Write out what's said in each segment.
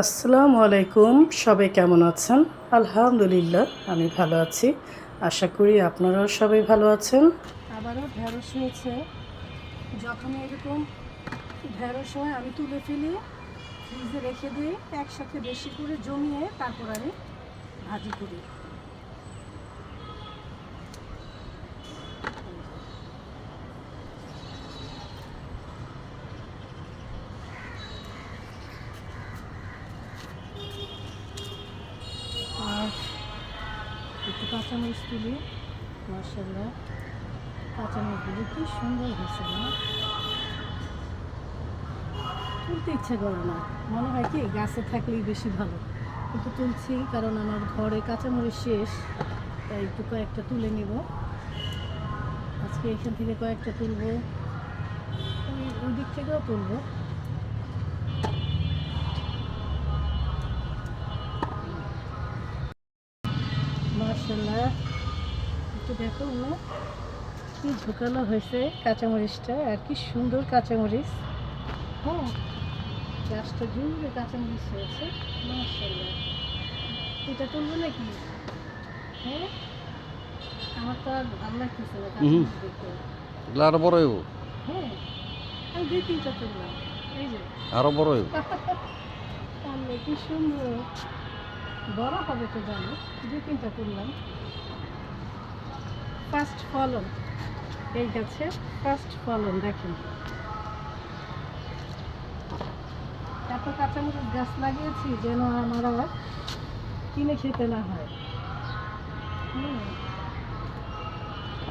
আসসালামু আলাইকুম। সবাই কেমন আছেন? আলহামদুলিল্লাহ আমি ভালো আছি। আশা করি আপনারাও সবাই ভালো আছেন। আবারও ঢেঁড়স হয়েছে। যখনই এরকম ঢেঁড়স হয় আমি তুলে ফেলি, ফ্রিজে রেখে দিই, একসাথে বেশি করে জমিয়ে তারপর আমি ভাজি করি। আর একটু কাঁচামরিচ তুলি। মাশাআল্লাহ, কাঁচামরিচগুলো কি সুন্দর হয়েছে না? তুলতে ইচ্ছে করে না, মনে হয় কি গাছে থাকলেই বেশি ভালো, কিন্তু তুলছি কারণ আমার ঘরে কাঁচামরিচ শেষ, তাই একটু কয়েকটা তুলে নেব। আজকে এখান থেকে কয়েকটা তুলবো, ওই দিক থেকেও তুলবো। মাশাআল্লাহ, একটু দেখো না কি ঝোঁকালো হয়েছে কাঁচামরিচটা, আর কি সুন্দর কাঁচামরিচ। হ্যাঁ, গাছটা জুড়ে কাঁচামরিচ হয়েছে। মাশাআল্লাহ, এটা তুলবো নাকি? হ্যাঁ, আমার তো আর ভালো লাগতেছে না কাঁচামরিচ দেখতে। আরো বড় হইব, হ্যাঁ, আমি দুই তিনটা তুললাম। এই যে আরো বড় হইব। আল্লাহ, কি সুন্দর বড় হবে তো জানো, দুই তিনটা তুললাম। ফার্স্ট ফলন এই গাছে, ফার্স্ট ফলন দেখেন। এত কাঁচামরিচ গাছ লাগিয়েছি যেন আমার আর কিনে খেতে না হয়।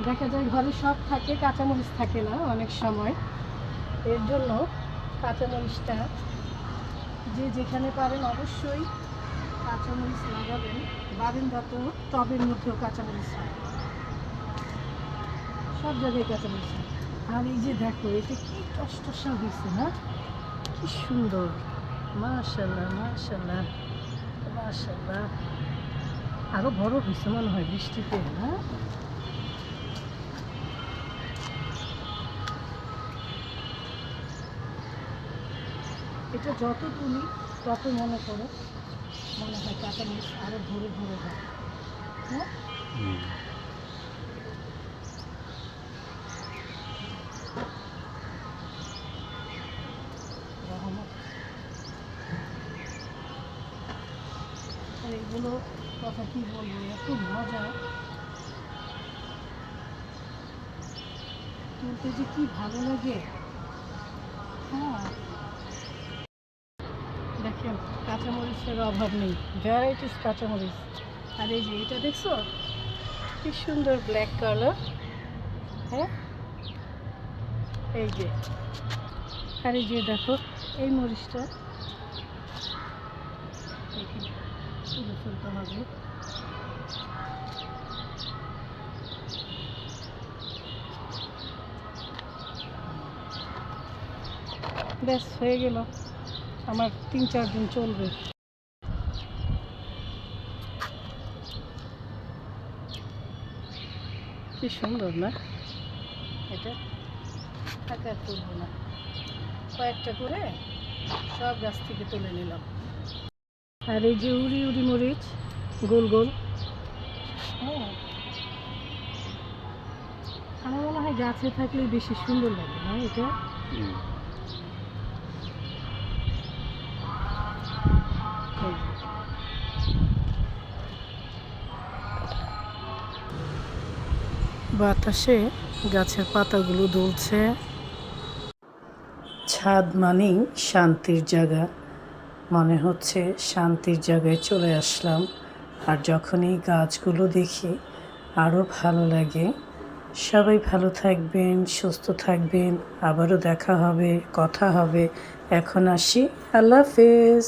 দেখা যায় ঘরে সব থাকে, কাঁচামরিচ থাকে না অনেক সময়। এর জন্য কাঁচামরিচটা যে যেখানে পারেন অবশ্যই কাঁচামরিচ লাগাবেন। বারান্দাতে টবের মধ্যেও কাঁচামরিচ হয়, সব জায়গায় কাঁচামরিচ হয়। আর এই যে দেখো, এটা কি টসটসা হয়েছে না, কি সুন্দর। মাশাআল্লাহ মাশাআল্লাহ মাশাআল্লাহ, আরো বড় হয়েছে মনে হয় বৃষ্টিতে না? এটা যত তুলি তত মনে হয় কাঁচামরিচ আরো ভরে ভরে যায়। হ্যাঁ, রহমত। আর এগুলো কথা কি বলবো, এত মজা, তুলতে যে কি ভালো লাগে। হ্যাঁ, দেখেন কাঁচামরিচের অভাব নেই, ভ্যারাইটিস কাঁচামরিচ। আর এই যে এটা দেখছো কি সুন্দর ব্ল্যাক কালার। হ্যাঁ, এই যে, আর এই যে দেখো এই মরিচটা তুলে ফেলতে হবে। ব্যাস হয়ে গেল, আমার 3-4 দিন চলবে। কি সুন্দর না এটা? টাকা তুলবো না, কয়েকটা করে সব গাছ থেকে তুলে নিলাম। আর এই যে উড়ি উড়ি মরিচ, গোল গোল। হ্যাঁ, আমার মনে হয় গাছে থাকলে বেশি সুন্দর লাগে না এটা? বাতাসে গাছের পাতাগুলো দুলছে। ছাদ মানেই শান্তির জায়গা, মনে হচ্ছে শান্তির জায়গায় চলে আসলাম। আর যখন এই গাছগুলো দেখি আরও ভালো লাগে। সবাই ভালো থাকবেন, সুস্থ থাকবেন, আবারও দেখা হবে, কথা হবে। এখন আসি, আল্লাহ হাফেজ।